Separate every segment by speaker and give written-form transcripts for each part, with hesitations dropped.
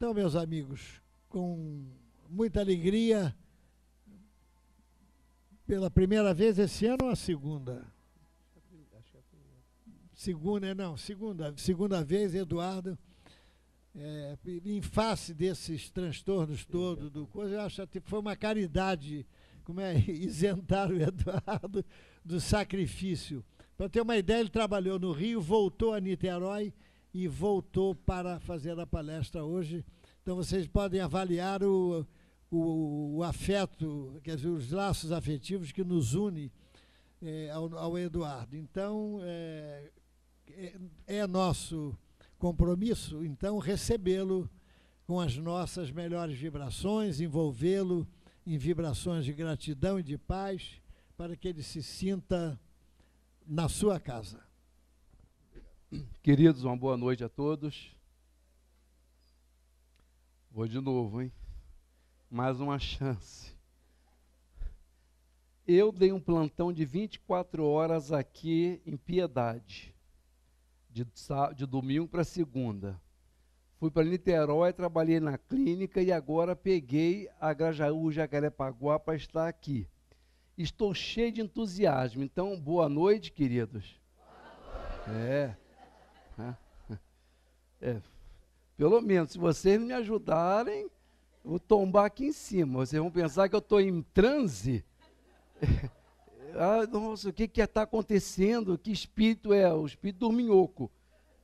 Speaker 1: Então, meus amigos, com muita alegria, pela primeira vez esse ano ou a segunda? Segunda vez, Eduardo, em face desses transtornos todos, eu acho que foi uma caridade, isentar o Eduardo do sacrifício. Para ter uma ideia, ele trabalhou no Rio, voltou a Niterói e voltou para fazer a palestra hoje. Então, vocês podem avaliar o afeto, quer dizer, os laços afetivos que nos unem ao Eduardo. Então, é nosso compromisso, então, recebê-lo com as nossas melhores vibrações, envolvê-lo em vibrações de gratidão e de paz, para que ele se sinta na sua casa.
Speaker 2: Queridos, uma boa noite a todos. Vou de novo, hein? Mais uma chance. Eu dei um plantão de 24 horas aqui em Piedade, de domingo para segunda. Fui para Niterói, trabalhei na clínica e agora peguei a Grajaú Jacarepaguá para estar aqui. Estou cheio de entusiasmo, então boa noite, queridos. Boa noite. Pelo menos, se vocês não me ajudarem, eu vou tombar aqui em cima. Vocês vão pensar que eu estou em transe. Nossa, o que está acontecendo? Que espírito é? O espírito do minhoco.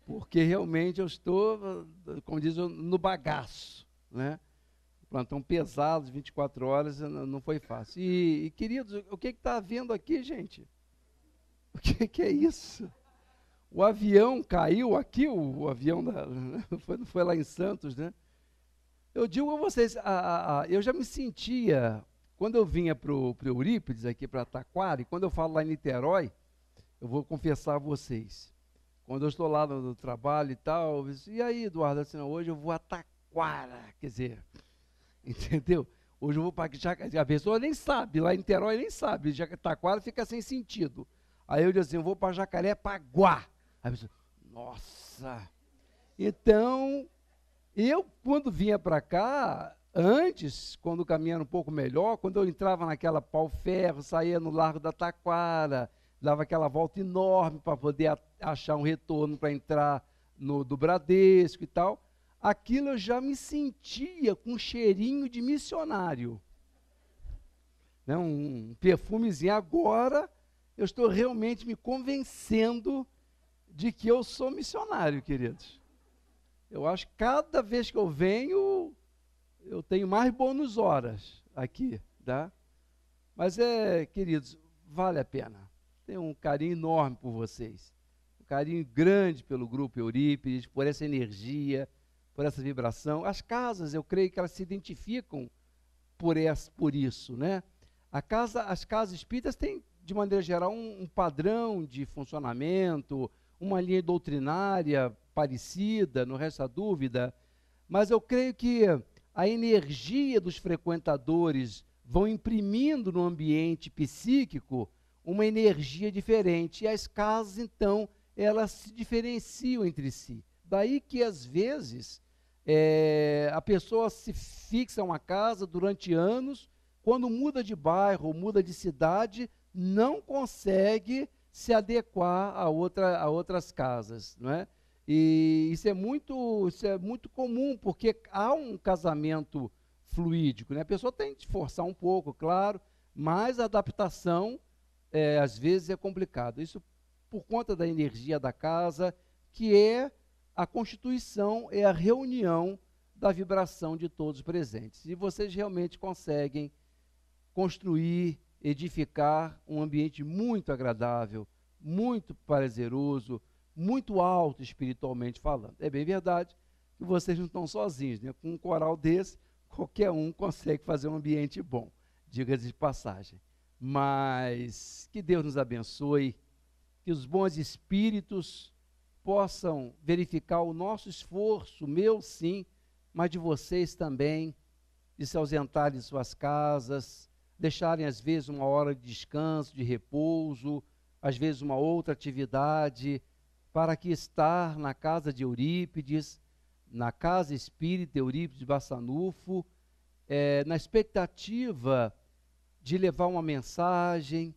Speaker 2: Porque realmente eu estou, como diz, no bagaço, né? Plantão pesado, 24 horas, não foi fácil. E queridos, o que está havendo aqui, gente? O que é isso? O avião caiu aqui, o avião não foi lá em Santos, né? Eu digo a vocês, eu já me sentia, quando eu vinha para o Eurípides, aqui para Taquara, e quando eu falo lá em Niterói, eu vou confessar a vocês, quando eu estou lá no trabalho e tal, eu disse, e aí, Eduardo, assim, não, hoje eu vou a Taquara, quer dizer, entendeu? Hoje eu vou para Jacarepaguá, a pessoa nem sabe, lá em Niterói nem sabe, Taquara fica sem sentido. Aí eu disse assim, eu vou para Jacarepaguá. Aí a pessoa, nossa! Então, eu quando vinha para cá, antes, quando caminhava um pouco melhor, quando eu entrava naquela pau-ferro, saía no Largo da Taquara, dava aquela volta enorme para poder achar um retorno para entrar do Bradesco e tal, aquilo eu já me sentia com um cheirinho de missionário. Né? Um perfumezinho. Agora, eu estou realmente me convencendo de que eu sou missionário, queridos. Eu acho que cada vez que eu venho, eu tenho mais bônus horas aqui, tá? Mas queridos, vale a pena. Tenho um carinho enorme por vocês. Um carinho grande pelo Grupo Eurípides, por essa energia, por essa vibração. As casas, eu creio que elas se identificam por isso, né? As casas espíritas têm, de maneira geral, um padrão de funcionamento, uma linha doutrinária parecida, não resta dúvida, mas eu creio que a energia dos frequentadores vão imprimindo no ambiente psíquico uma energia diferente, e as casas, então, elas se diferenciam entre si. Daí que, às vezes, a pessoa se fixa em uma casa durante anos, quando muda de bairro, muda de cidade, não consegue se adequar a outras casas, não é? E isso é muito comum, porque há um casamento fluídico, né? A pessoa tem que forçar um pouco, claro, mas a adaptação, às vezes, é complicado. Isso por conta da energia da casa, que é a constituição, é a reunião da vibração de todos os presentes. E vocês realmente conseguem construir, edificar um ambiente muito agradável, muito prazeroso, muito alto espiritualmente falando. É bem verdade que vocês não estão sozinhos, né? Com um coral desse, qualquer um consegue fazer um ambiente bom, diga-se de passagem. Mas que Deus nos abençoe, que os bons espíritos possam verificar o nosso esforço, meu sim, mas de vocês também, de se ausentarem de suas casas, deixarem às vezes uma hora de descanso, de repouso, às vezes uma outra atividade, para que estar na casa de Eurípides na Casa Espírita Eurípides de Bassanufo, na expectativa de levar uma mensagem,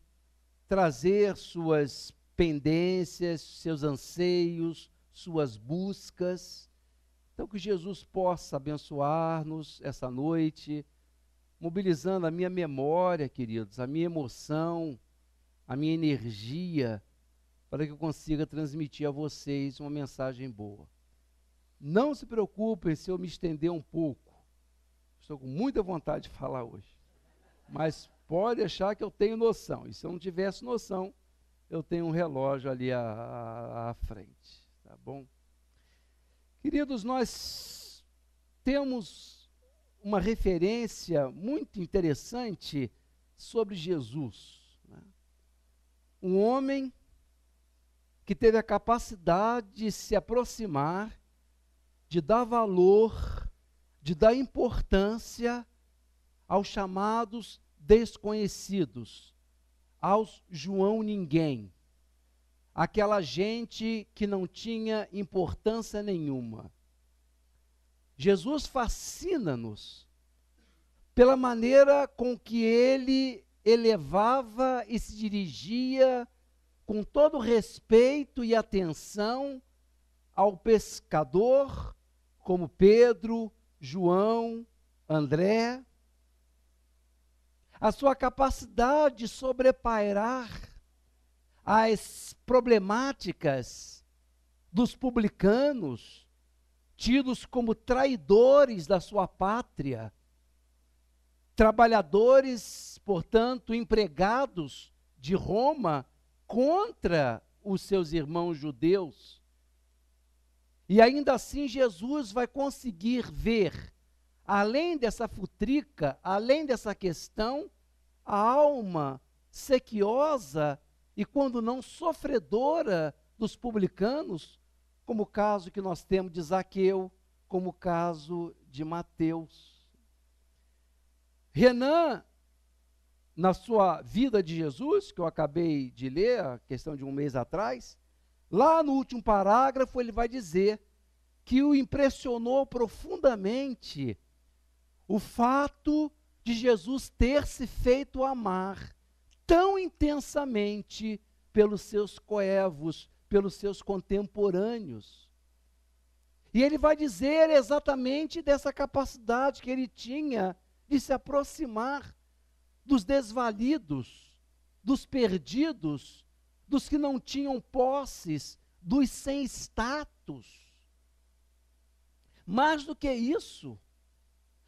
Speaker 2: trazer suas pendências, seus anseios, suas buscas. Então, que Jesus possa abençoar-nos essa noite, mobilizando a minha memória, queridos, a minha emoção, a minha energia, para que eu consiga transmitir a vocês uma mensagem boa. Não se preocupem se eu me estender um pouco. Estou com muita vontade de falar hoje. Mas pode deixar que eu tenho noção. E se eu não tivesse noção, eu tenho um relógio ali à frente. Tá bom? Queridos, nós temos uma referência muito interessante sobre Jesus, né? Um homem que teve a capacidade de se aproximar, de dar valor, de dar importância aos chamados desconhecidos, aos João Ninguém, aquela gente que não tinha importância nenhuma. Jesus fascina-nos pela maneira com que ele elevava e se dirigia com todo respeito e atenção ao pescador, como Pedro, João, André. A sua capacidade de sobrepairar as problemáticas dos publicanos, tidos como traidores da sua pátria, trabalhadores, portanto, empregados de Roma contra os seus irmãos judeus. E ainda assim Jesus vai conseguir ver, além dessa futrica, além dessa questão, a alma sequiosa e, quando não, sofredora dos publicanos, como o caso que nós temos de Zaqueu, como o caso de Mateus. Renan, na sua vida de Jesus, que eu acabei de ler, a questão de um mês atrás, lá no último parágrafo ele vai dizer que o impressionou profundamente o fato de Jesus ter se feito amar tão intensamente pelos seus coevos, pelos seus contemporâneos. E ele vai dizer exatamente dessa capacidade que ele tinha de se aproximar dos desvalidos, dos perdidos, dos que não tinham posses, dos sem status. Mais do que isso,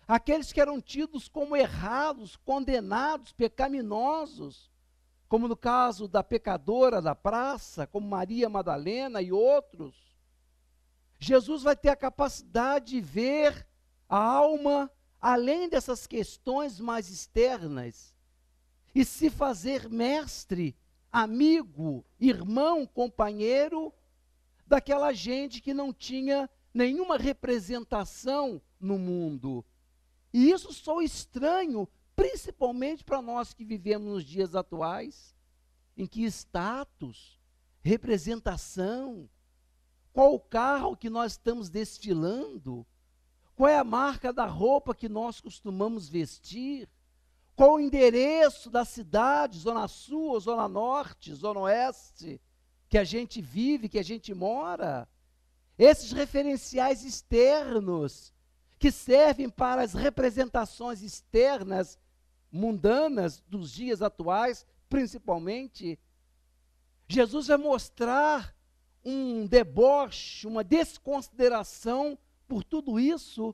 Speaker 2: aqueles que eram tidos como errados, condenados, pecaminosos, como no caso da pecadora da praça, como Maria Madalena e outros. Jesus vai ter a capacidade de ver a alma além dessas questões mais externas e se fazer mestre, amigo, irmão, companheiro daquela gente que não tinha nenhuma representação no mundo. E isso só estranho, principalmente para nós que vivemos nos dias atuais, em que status, representação, qual o carro que nós estamos desfilando, qual é a marca da roupa que nós costumamos vestir, qual o endereço da cidade, zona sul, zona norte, zona oeste, que a gente vive, que a gente mora. Esses referenciais externos, que servem para as representações externas, mundanas dos dias atuais, principalmente, Jesus vai mostrar um deboche, uma desconsideração por tudo isso,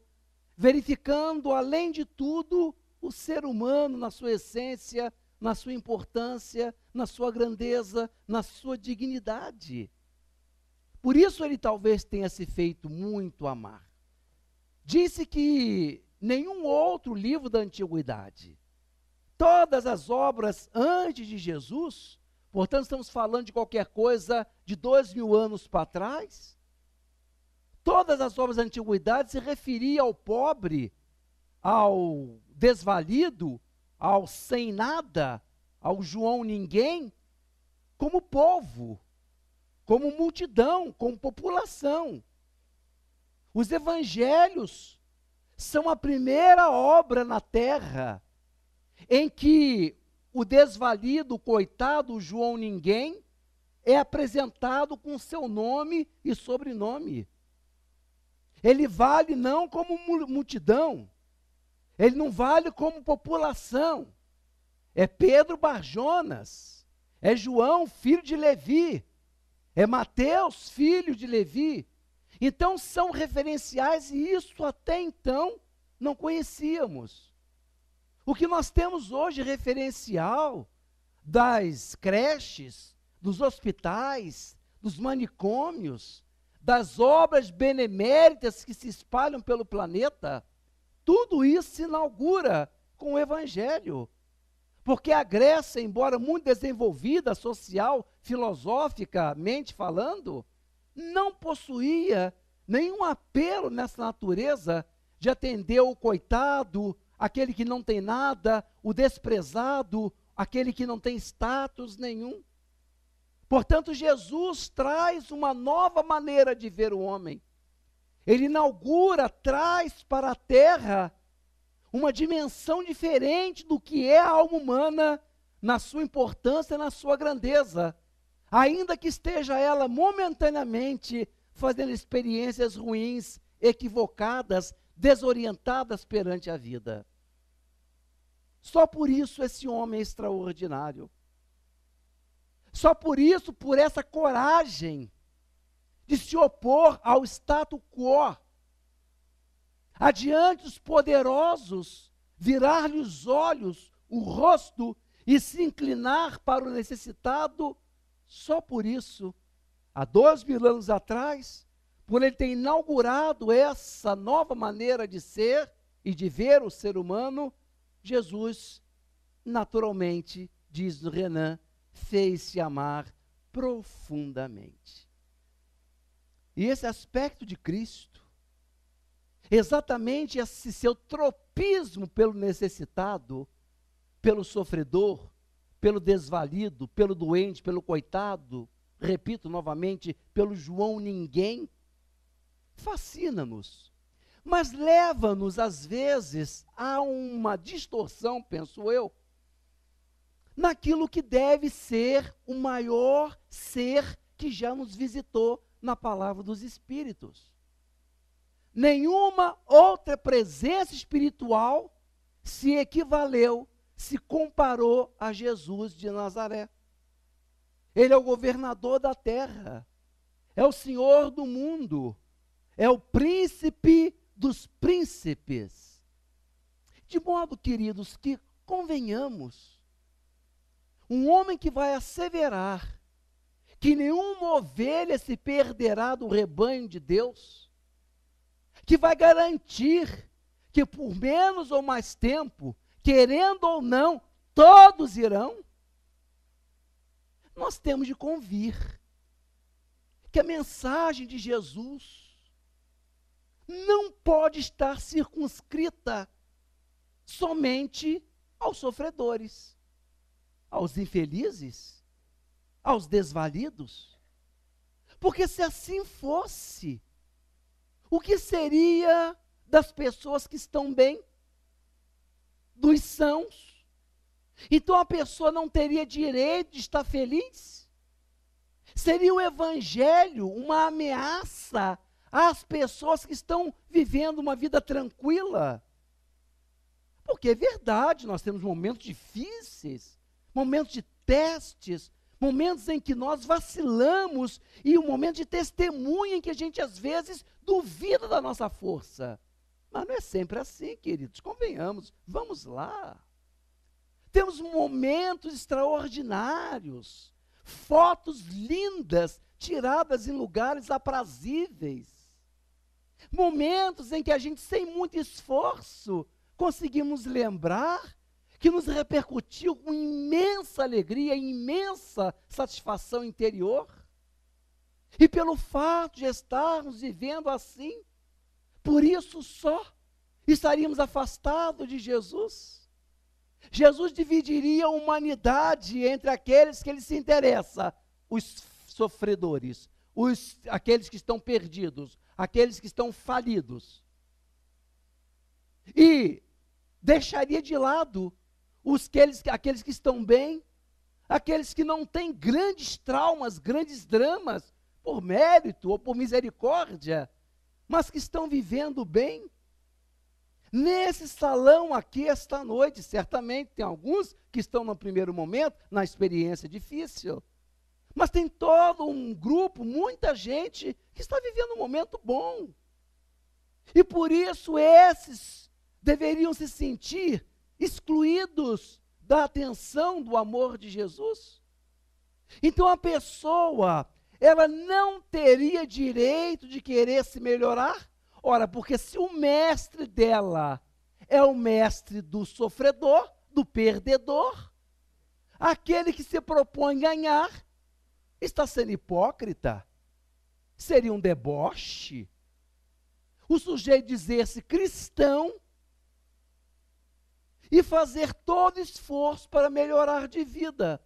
Speaker 2: verificando, além de tudo, o ser humano na sua essência, na sua importância, na sua grandeza, na sua dignidade. Por isso ele talvez tenha se feito muito amar. Disse que nenhum outro livro da antiguidade, todas as obras antes de Jesus, portanto estamos falando de qualquer coisa de 2000 anos para trás, todas as obras da antiguidade se referiam ao pobre, ao desvalido, ao sem nada, ao João Ninguém, como povo, como multidão, como população. Os evangelhos são a primeira obra na terra em que o desvalido, o coitado, o João Ninguém, é apresentado com seu nome e sobrenome. Ele vale não como multidão, ele não vale como população. É Pedro Barjonas, é João, filho de Levi, é Mateus, filho de Levi. Então são referenciais e isso até então não conhecíamos. O que nós temos hoje referencial das creches, dos hospitais, dos manicômios, das obras beneméritas que se espalham pelo planeta, tudo isso se inaugura com o Evangelho. Porque a Grécia, embora muito desenvolvida, social, filosoficamente falando, não possuía nenhum apelo nessa natureza de atender o coitado, aquele que não tem nada, o desprezado, aquele que não tem status nenhum. Portanto, Jesus traz uma nova maneira de ver o homem. Ele inaugura, traz para a terra uma dimensão diferente do que é a alma humana na sua importância, na sua grandeza. Ainda que esteja ela momentaneamente fazendo experiências ruins, equivocadas, desorientadas perante a vida. Só por isso esse homem é extraordinário. Só por isso, por essa coragem de se opor ao status quo, adiante dos poderosos, virar-lhe os olhos, o rosto e se inclinar para o necessitado, só por isso, há 2000 anos atrás, por ele ter inaugurado essa nova maneira de ser e de ver o ser humano, Jesus, naturalmente, diz Renan, fez-se amar profundamente. E esse aspecto de Cristo, exatamente esse seu tropismo pelo necessitado, pelo sofredor, pelo desvalido, pelo doente, pelo coitado, repito novamente, pelo João Ninguém, fascina-nos, mas leva-nos às vezes a uma distorção, penso eu, naquilo que deve ser o maior ser que já nos visitou na palavra dos Espíritos. Nenhuma outra presença espiritual se equivaleu, se comparou a Jesus de Nazaré. Ele é o governador da terra, é o Senhor do mundo, é o príncipe dos príncipes. De modo, queridos, que convenhamos, um homem que vai asseverar que nenhuma ovelha se perderá do rebanho de Deus, que vai garantir que por menos ou mais tempo, querendo ou não, todos irão, nós temos de convir que a mensagem de Jesus não pode estar circunscrita somente aos sofredores, aos infelizes, aos desvalidos. Porque se assim fosse, o que seria das pessoas que estão bem? Dos sãos? Então a pessoa não teria direito de estar feliz? Seria o evangelho uma ameaça às pessoas que estão vivendo uma vida tranquila? Porque é verdade, nós temos momentos difíceis, momentos de testes, momentos em que nós vacilamos e um momento de testemunho em que a gente às vezes duvida da nossa força. Mas não é sempre assim, queridos, convenhamos, vamos lá. Temos momentos extraordinários, fotos lindas, tiradas em lugares aprazíveis. Momentos em que a gente, sem muito esforço, conseguimos lembrar que nos repercutiu com imensa alegria, imensa satisfação interior. E pelo fato de estarmos vivendo assim, por isso só estaríamos afastados de Jesus. Jesus dividiria a humanidade entre aqueles que ele se interessa, os sofredores, aqueles que estão perdidos, aqueles que estão falidos. E deixaria de lado aqueles que estão bem, aqueles que não têm grandes traumas, grandes dramas, por mérito ou por misericórdia, mas que estão vivendo bem. Nesse salão aqui esta noite, certamente tem alguns que estão no primeiro momento, na experiência difícil, mas tem todo um grupo, muita gente que está vivendo um momento bom. E por isso esses deveriam se sentir excluídos da atenção, do amor de Jesus. Então a pessoa, ela não teria direito de querer se melhorar. Ora, porque se o mestre dela é o mestre do sofredor, do perdedor, aquele que se propõe ganhar, está sendo hipócrita, seria um deboche. O sujeito dizer-se cristão e fazer todo esforço para melhorar de vida.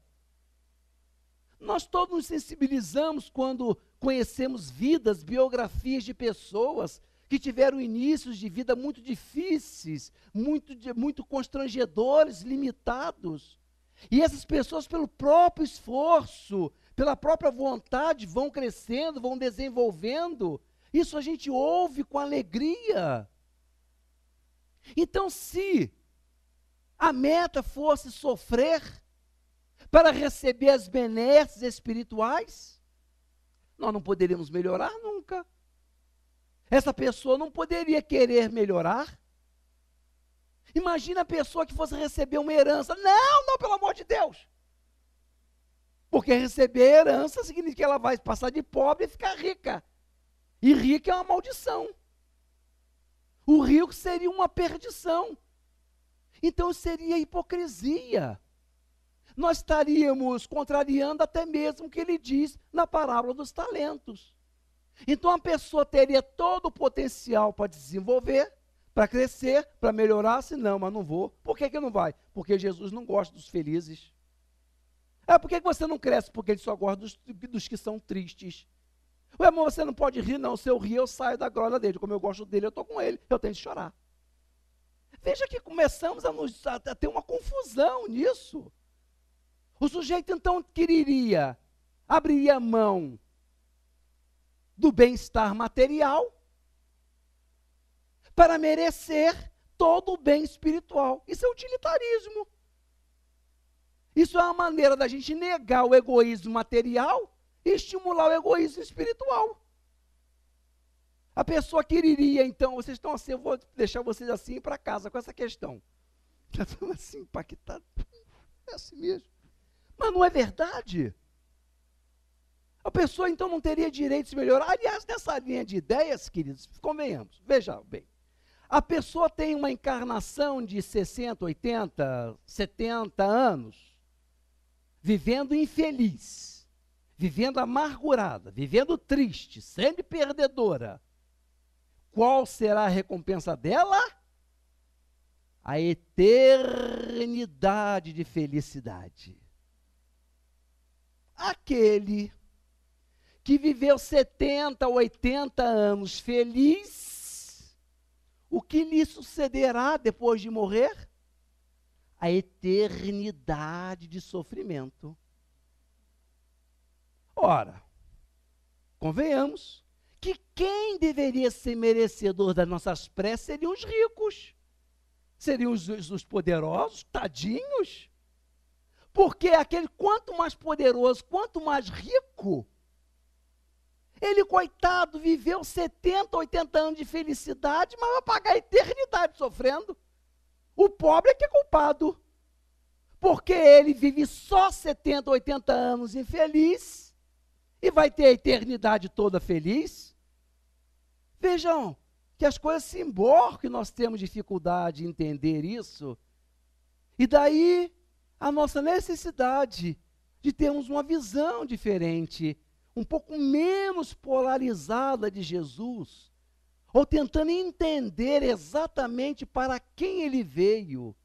Speaker 2: Nós todos nos sensibilizamos quando conhecemos vidas, biografias de pessoas que tiveram inícios de vida muito difíceis, muito constrangedores, limitados. E essas pessoas, pelo próprio esforço, pela própria vontade, vão crescendo, vão desenvolvendo. Isso a gente ouve com alegria. Então, se a meta fosse sofrer para receber as benesses espirituais, nós não poderíamos melhorar nunca. Essa pessoa não poderia querer melhorar. Imagina a pessoa que fosse receber uma herança. Não, pelo amor de Deus. Porque receber herança significa que ela vai passar de pobre e ficar rica. E rica é uma maldição. O rico seria uma perdição. Então seria hipocrisia. Nós estaríamos contrariando até mesmo o que ele diz na parábola dos talentos. Então a pessoa teria todo o potencial para desenvolver, para crescer, para melhorar, se não, mas não vou. Por que não vai? Porque Jesus não gosta dos felizes. Por que você não cresce? Porque ele só gosta dos que são tristes. Ué, amor, você não pode rir, não. Se eu rir, eu saio da glória dele. Como eu gosto dele, eu estou com ele. Eu tenho que chorar. Veja que começamos a ter uma confusão nisso. O sujeito, então, abriria mão do bem-estar material para merecer todo o bem espiritual. Isso é utilitarismo. Isso é uma maneira da gente negar o egoísmo material e estimular o egoísmo espiritual. A pessoa quereria, então, vocês estão assim, eu vou deixar vocês assim para casa com essa questão. Já estão assim impactados. É assim mesmo. Mas não é verdade. A pessoa, então, não teria direito de se melhorar. Aliás, nessa linha de ideias, queridos, convenhamos, veja bem. A pessoa tem uma encarnação de 60, 80, 70 anos, vivendo infeliz, vivendo amargurada, vivendo triste, sempre perdedora. Qual será a recompensa dela? A eternidade de felicidade. Aquele que viveu 70, 80 anos feliz, o que lhe sucederá depois de morrer? A eternidade de sofrimento. Ora, convenhamos que quem deveria ser merecedor das nossas preces seriam os ricos, seriam os poderosos, tadinhos, porque aquele quanto mais poderoso, quanto mais rico, ele, coitado, viveu 70, 80 anos de felicidade, mas vai pagar a eternidade sofrendo. O pobre é que é culpado, porque ele vive só 70, 80 anos infeliz e vai ter a eternidade toda feliz. Vejam que as coisas se embora, que nós temos dificuldade em entender isso. E daí a nossa necessidade de termos uma visão diferente, um pouco menos polarizada de Jesus, ou tentando entender exatamente para quem ele veio,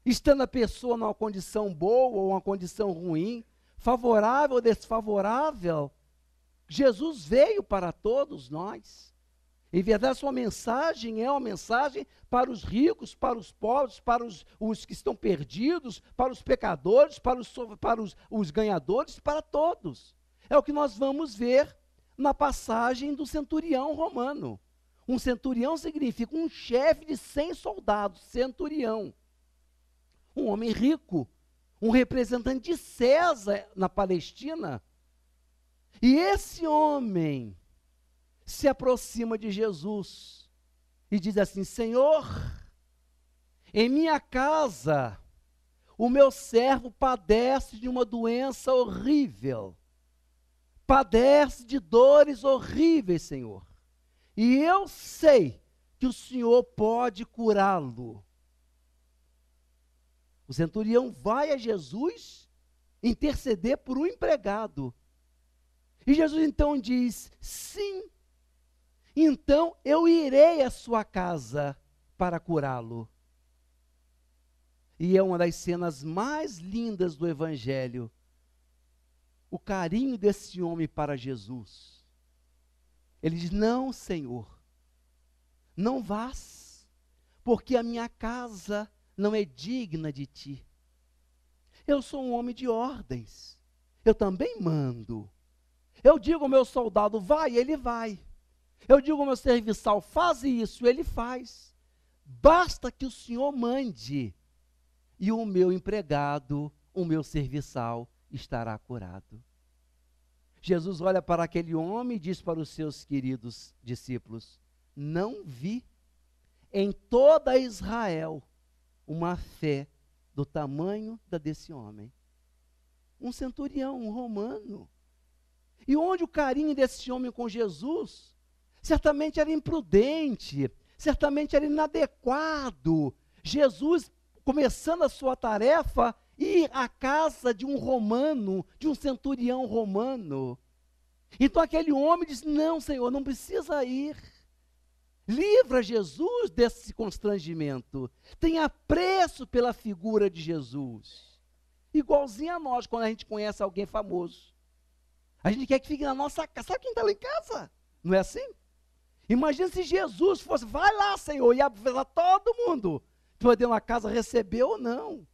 Speaker 2: estando a pessoa numa condição boa ou uma condição ruim, favorável ou desfavorável, Jesus veio para todos nós. Em verdade, sua mensagem é uma mensagem para os ricos, para os pobres, para os que estão perdidos, para os pecadores, para os ganhadores, para todos. É o que nós vamos ver na passagem do centurião romano. Um centurião significa um chefe de 100 soldados, centurião. Um homem rico, um representante de César na Palestina. E esse homem se aproxima de Jesus e diz assim: Senhor, em minha casa o meu servo padece de uma doença horrível, padece de dores horríveis, Senhor, e eu sei que o Senhor pode curá-lo. O centurião vai a Jesus interceder por um empregado. E Jesus então diz: sim, então eu irei à sua casa para curá-lo. E é uma das cenas mais lindas do Evangelho, o carinho desse homem para Jesus. Ele diz: não, Senhor, não vás, porque a minha casa não é digna de ti. Eu sou um homem de ordens, eu também mando. Eu digo ao meu soldado, vai, ele vai. Eu digo ao meu serviçal, faz isso, ele faz. Basta que o Senhor mande, e o meu empregado, o meu serviçal, estará curado. Jesus olha para aquele homem e diz para os seus queridos discípulos: não vi em toda Israel uma fé do tamanho da desse homem. Um centurião, um romano. E onde o carinho desse homem com Jesus certamente era imprudente, certamente era inadequado. Jesus, começando a sua tarefa, ir à casa de um romano, de um centurião romano. Então aquele homem diz: não, Senhor, não precisa ir. Livra Jesus desse constrangimento. Tenha apreço pela figura de Jesus. Igualzinho a nós, quando a gente conhece alguém famoso. A gente quer que fique na nossa casa. Sabe quem está lá em casa? Não é assim? Imagina se Jesus fosse: vai lá, Senhor, e avisar todo mundo, poder na casa receber ou não.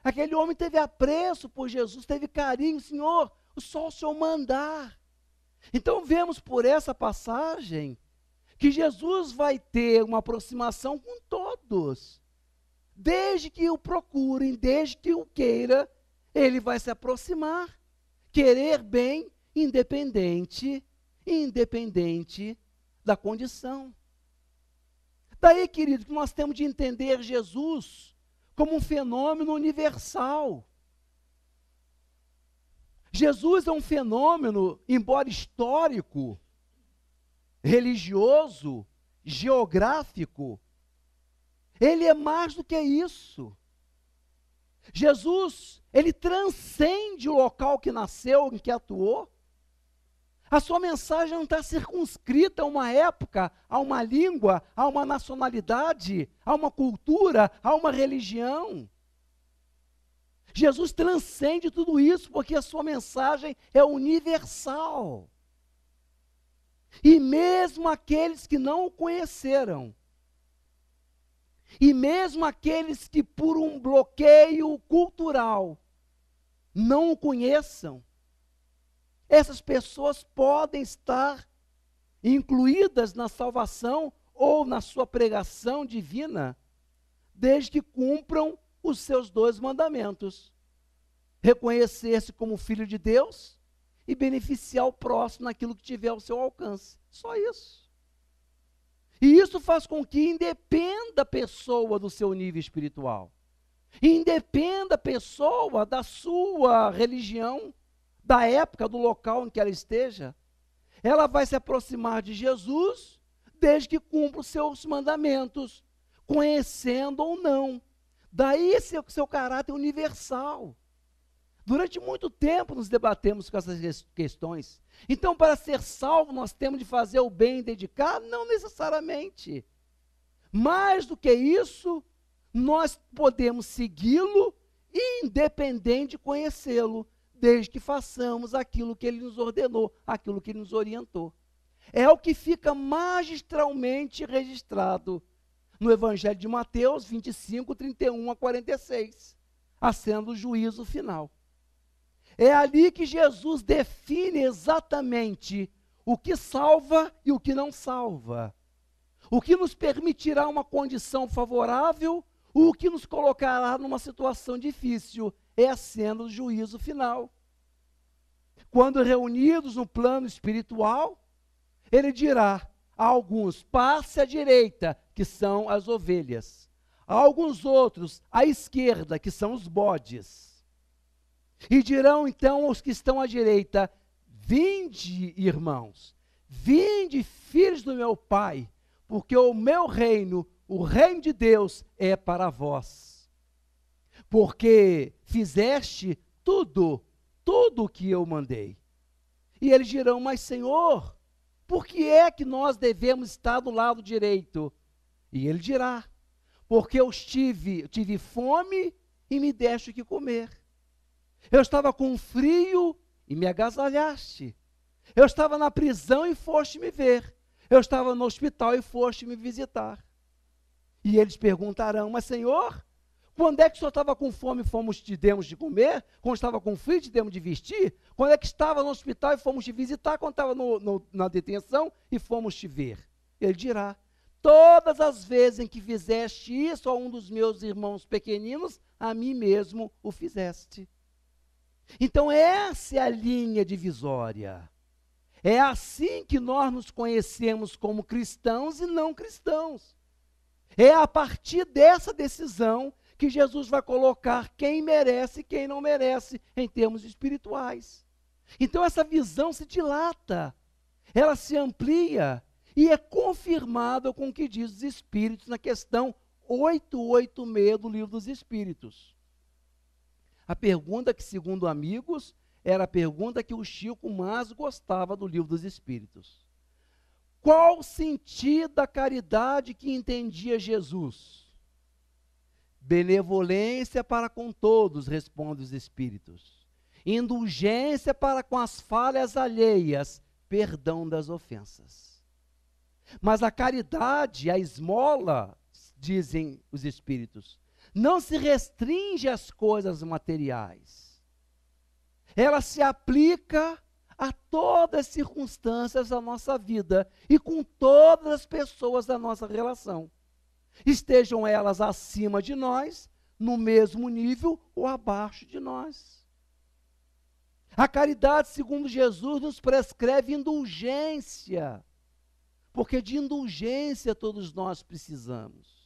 Speaker 2: Aquele homem teve apreço por Jesus, teve carinho. Senhor, só o Senhor mandar. Então vemos por essa passagem que Jesus vai ter uma aproximação com todos. Desde que o procurem, desde que o queira, ele vai se aproximar. Querer bem, independente da condição. Daí, querido, que nós temos de entender Jesus como um fenômeno universal. Jesus é um fenômeno, embora histórico, religioso, geográfico, ele é mais do que isso. Jesus, ele transcende o local que nasceu, em que atuou. A sua mensagem não está circunscrita a uma época, a uma língua, a uma nacionalidade, a uma cultura, a uma religião. Jesus transcende tudo isso, porque a sua mensagem é universal. E mesmo aqueles que não o conheceram, e mesmo aqueles que por um bloqueio cultural não o conheçam, essas pessoas podem estar incluídas na salvação ou na sua pregação divina, desde que cumpram os seus 2 mandamentos: reconhecer-se como filho de Deus e beneficiar o próximo naquilo que tiver ao seu alcance. Só isso. E isso faz com que independa a pessoa do seu nível espiritual, independa a pessoa da sua religião, da época, do local em que ela esteja. Ela vai se aproximar de Jesus desde que cumpra os seus mandamentos, conhecendo ou não. Daí seu caráter universal. Durante muito tempo nos debatemos com essas questões. Então, para ser salvo, nós temos de fazer o bem e dedicar? Não necessariamente. Mais do que isso, nós podemos segui-lo independente de conhecê-lo, desde que façamos aquilo que ele nos ordenou, aquilo que ele nos orientou. É o que fica magistralmente registrado no Evangelho de Mateus 25, 31 a 46, a cena do juízo final. É ali que Jesus define exatamente o que salva e o que não salva. O que nos permitirá uma condição favorável, o que nos colocará numa situação difícil. É a cena do juízo final. Quando reunidos no plano espiritual, ele dirá a alguns: passe à direita, que são as ovelhas. A alguns outros, à esquerda, que são os bodes. E dirão então aos que estão à direita: vinde, irmãos, vinde, filhos do meu Pai, porque o meu reino, o reino de Deus, é para vós. Porque fizeste tudo o que eu mandei. E eles dirão: mas Senhor, por que é que nós devemos estar do lado direito? E ele dirá: porque eu tive fome e me deste o que comer. Eu estava com frio e me agasalhaste. Eu estava na prisão e foste me ver. Eu estava no hospital e foste me visitar. E eles perguntarão: mas Senhor, quando é que o Senhor estava com fome e te demos de comer? Quando estava com frio, te demos de vestir? Quando é que estava no hospital e fomos te visitar? Quando estava na detenção e fomos te ver? Ele dirá: todas as vezes em que fizeste isso a um dos meus irmãos pequeninos, a mim mesmo o fizeste. Então essa é a linha divisória. É assim que nós nos conhecemos como cristãos e não cristãos. É a partir dessa decisão que Jesus vai colocar quem merece e quem não merece em termos espirituais. Então essa visão se dilata, ela se amplia e é confirmada com o que diz os Espíritos na questão 886 do Livro dos Espíritos. A pergunta que, segundo amigos, era a pergunta que o Chico mais gostava do Livro dos Espíritos. Qual o sentido da caridade que entendia Jesus? Benevolência para com todos, respondem os Espíritos. Indulgência para com as falhas alheias, perdão das ofensas. Mas a caridade, a esmola, dizem os Espíritos, não se restringe às coisas materiais. Ela se aplica a todas as circunstâncias da nossa vida e com todas as pessoas da nossa relação. Estejam elas acima de nós, no mesmo nível ou abaixo de nós. A caridade, segundo Jesus, nos prescreve indulgência, porque de indulgência todos nós precisamos.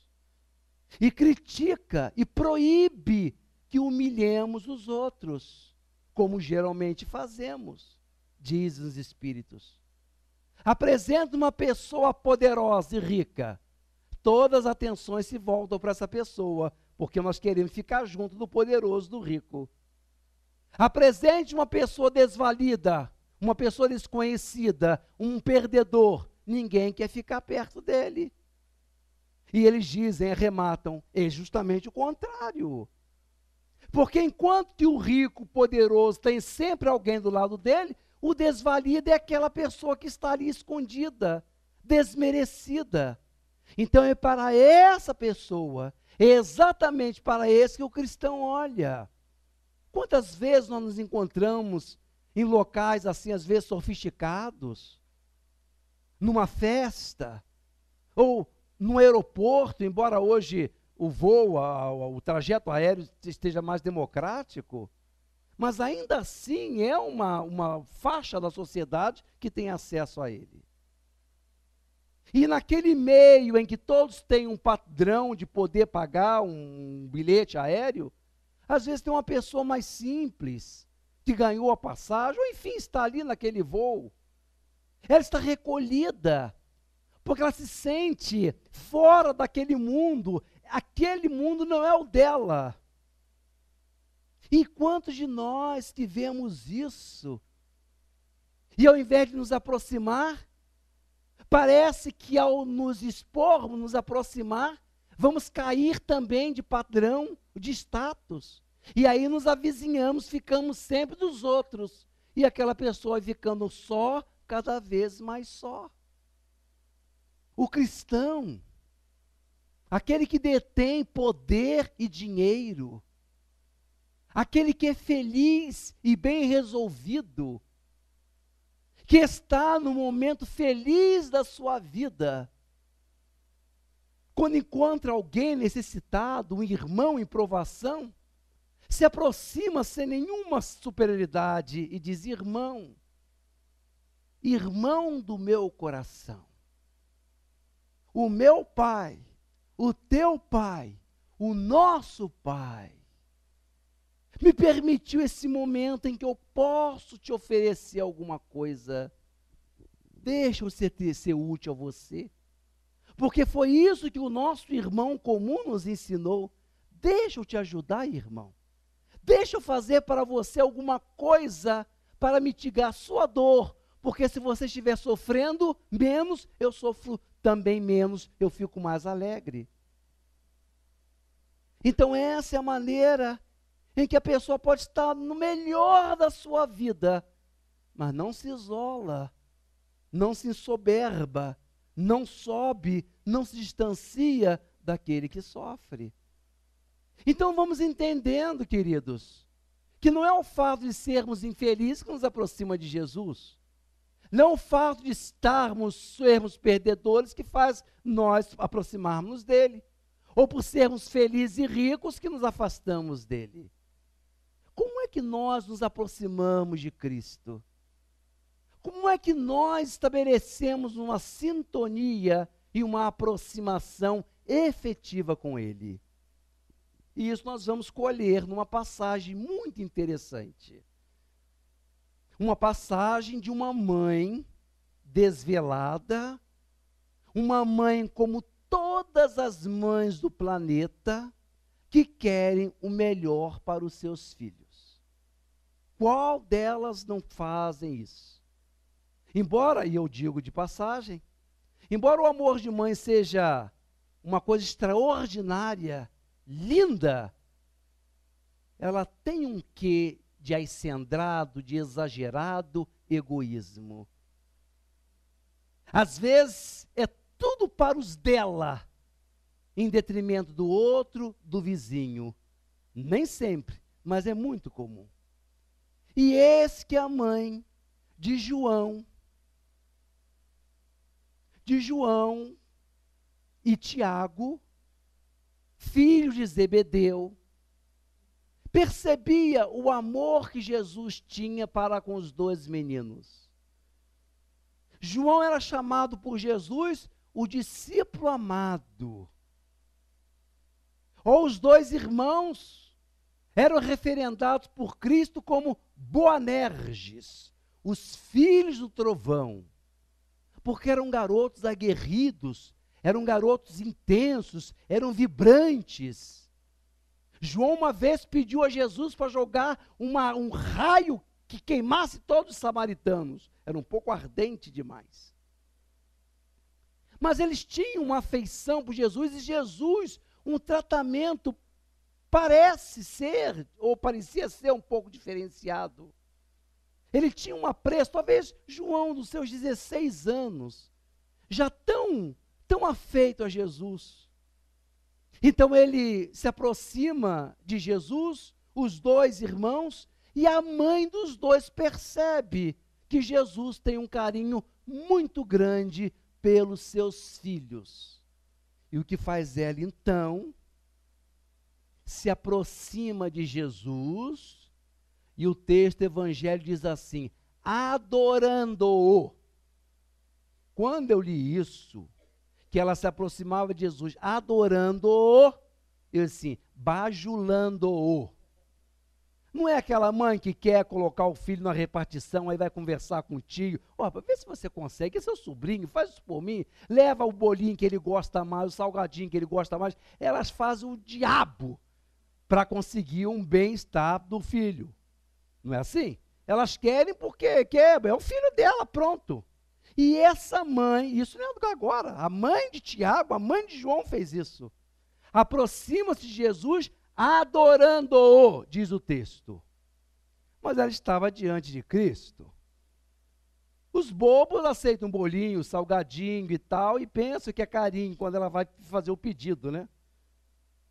Speaker 2: E critica e proíbe que humilhemos os outros, como geralmente fazemos, dizem os Espíritos. Apresenta uma pessoa poderosa e rica, todas as atenções se voltam para essa pessoa, porque nós queremos ficar junto do poderoso, do rico. Apresente uma pessoa desvalida, uma pessoa desconhecida, um perdedor, ninguém quer ficar perto dele. E eles dizem, arrematam, é justamente o contrário. Porque enquanto que o rico, poderoso, tem sempre alguém do lado dele, o desvalido é aquela pessoa que está ali escondida, desmerecida. Então é para essa pessoa, é exatamente para esse que o cristão olha. Quantas vezes nós nos encontramos em locais assim, às vezes sofisticados, numa festa, ou no aeroporto, embora hoje o voo, o trajeto aéreo esteja mais democrático, mas ainda assim é uma faixa da sociedade que tem acesso a ele. E naquele meio em que todos têm um padrão de poder pagar um bilhete aéreo, às vezes tem uma pessoa mais simples, que ganhou a passagem, ou enfim, está ali naquele voo. Ela está recolhida, porque ela se sente fora daquele mundo, aquele mundo não é o dela. E quantos de nós tivemos isso? E ao invés de nos aproximar, parece que ao nos expormos, nos aproximar, vamos cair também de padrão, de status. E aí nos avizinhamos, ficamos sempre dos outros. E aquela pessoa vai ficando só, cada vez mais só. O cristão, aquele que detém poder e dinheiro, aquele que é feliz e bem resolvido, que está no momento feliz da sua vida, quando encontra alguém necessitado, um irmão em provação, se aproxima sem nenhuma superioridade e diz: irmão, irmão do meu coração, o meu pai, o teu pai, o nosso pai, me permitiu esse momento em que eu posso te oferecer alguma coisa. Deixa eu ser útil a você. Porque foi isso que o nosso irmão comum nos ensinou. Deixa eu te ajudar, irmão. Deixa eu fazer para você alguma coisa para mitigar a sua dor. Porque se você estiver sofrendo menos, eu sofro também menos, eu fico mais alegre. Então essa é a maneira em que a pessoa pode estar no melhor da sua vida, mas não se isola, não se ensoberba, não sobe, não se distancia daquele que sofre. Então vamos entendendo, queridos, que não é o fato de sermos infelizes que nos aproxima de Jesus, não é o fato de sermos perdedores que faz nós aproximarmos dele, ou por sermos felizes e ricos que nos afastamos dele. Como é que nós nos aproximamos de Cristo? Como é que nós estabelecemos uma sintonia e uma aproximação efetiva com Ele? E isso nós vamos colher numa passagem muito interessante. Uma passagem de uma mãe desvelada, uma mãe como todas as mães do planeta, que querem o melhor para os seus filhos. Qual delas não fazem isso? Embora, e eu digo de passagem, embora o amor de mãe seja uma coisa extraordinária, linda, ela tem um quê de acendrado, de exagerado egoísmo. Às vezes é tudo para os dela, em detrimento do outro, do vizinho. Nem sempre, mas é muito comum. E eis que a mãe de João e Tiago, filhos de Zebedeu, percebia o amor que Jesus tinha para com os dois meninos. João era chamado por Jesus o discípulo amado. Ou os dois irmãos eram referendados por Cristo como Boanerges, os filhos do trovão, porque eram garotos aguerridos, eram garotos intensos, eram vibrantes. João uma vez pediu a Jesus para jogar um raio que queimasse todos os samaritanos. Era um pouco ardente demais. Mas eles tinham uma afeição por Jesus, e Jesus, um tratamento parece ser, ou parecia ser um pouco diferenciado. Ele tinha um apreço, talvez João, dos seus 16 anos, já tão afeito a Jesus. Então ele se aproxima de Jesus, os dois irmãos, e a mãe dos dois percebe que Jesus tem um carinho muito grande pelos seus filhos. E o que faz ela, então, se aproxima de Jesus, e o texto evangélico diz assim, adorando-o. Quando eu li isso, que ela se aproximava de Jesus, adorando-o, eu disse assim, bajulando-o. Não é aquela mãe que quer colocar o filho na repartição, aí vai conversar com o tio, vê se você consegue, é seu sobrinho, faz isso por mim, leva o bolinho que ele gosta mais, o salgadinho que ele gosta mais. Elas fazem o diabo para conseguir um bem-estar do filho. Não é assim? Elas querem porque é o filho dela, pronto. E essa mãe, isso não é agora, a mãe de Tiago, a mãe de João fez isso. Aproxima-se de Jesus, adorando-o, diz o texto. Mas ela estava diante de Cristo. Os bobos aceitam um bolinho, salgadinho e tal, e pensam que é carinho quando ela vai fazer o pedido, né?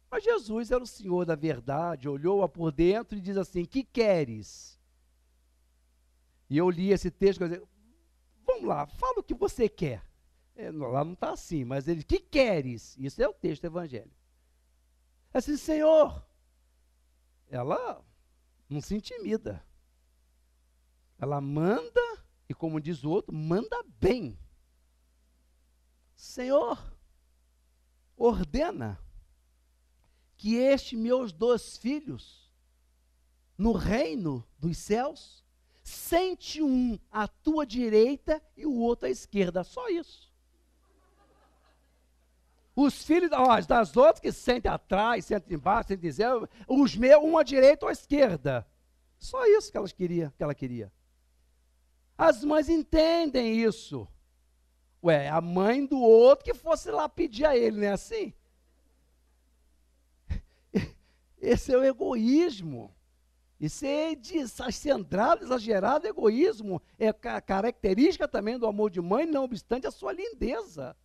Speaker 2: Mas Jesus era o Senhor da verdade, olhou-a por dentro e diz assim: que queres? E eu li esse texto e disse: vamos lá, fala o que você quer. Lá não está assim, mas ele: que queres? Isso é o texto evangélico. Assim, Senhor, ela não se intimida. Ela manda, e como diz o outro, manda bem. Senhor, ordena que estes meus 2 filhos, no reino dos céus, sente um à tua direita e o outro à esquerda. Só isso. Os filhos das outras que sentem atrás, sentem embaixo, sentem em cima, os meus, um à direita ou à esquerda. Só isso que ela queria. As mães entendem isso. Ué, a mãe do outro que fosse lá pedir a ele, não é assim? Esse é o egoísmo. Isso é exagerado, egoísmo. É característica também do amor de mãe, não obstante a sua lindeza.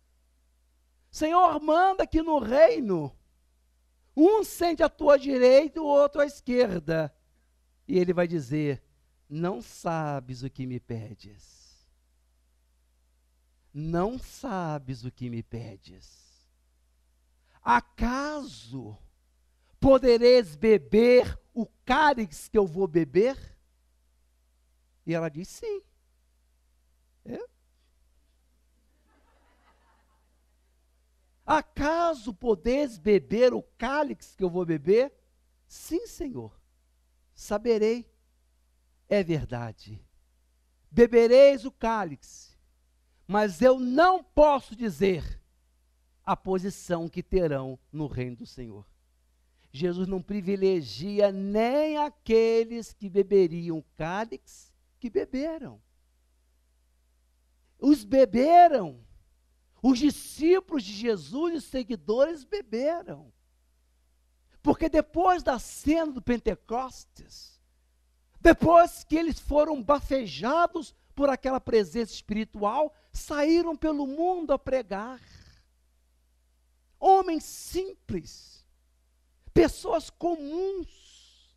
Speaker 2: Senhor, manda que no reino, um sente à tua direita e o outro à esquerda. E ele vai dizer: não sabes o que me pedes. Não sabes o que me pedes. Acaso podereis beber o cálice que eu vou beber? E ela diz: sim. Acaso podeis beber o cálice que eu vou beber? Sim, Senhor. Saberei. É verdade. Bebereis o cálice, mas eu não posso dizer a posição que terão no reino do Senhor. Jesus não privilegia nem aqueles que beberiam o cálice que beberam. Os beberam. Os discípulos de Jesus e os seguidores beberam. Porque depois da cena do Pentecostes, depois que eles foram bafejados por aquela presença espiritual, saíram pelo mundo a pregar. Homens simples, pessoas comuns,